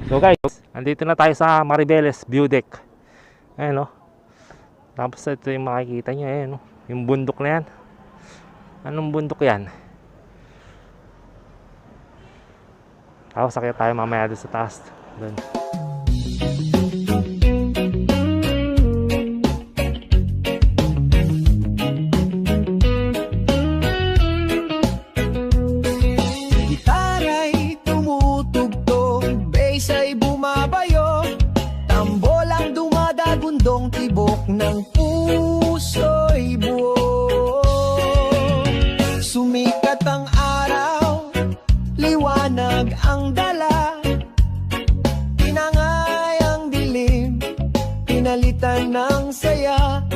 So guys, andito na tayo sa Maribeles View Deck. Ayan o. Tapos ito yung makikita nyo. Ayan o. Yung bundok na yan. Anong bundok yan? Tapos sakit tayo mamaya doon sa taas. Doon. Tibok ng puso'y buo. Sumikat ang araw, liwanag ang dala. Tinangay ang dilim, pinalitan ng saya.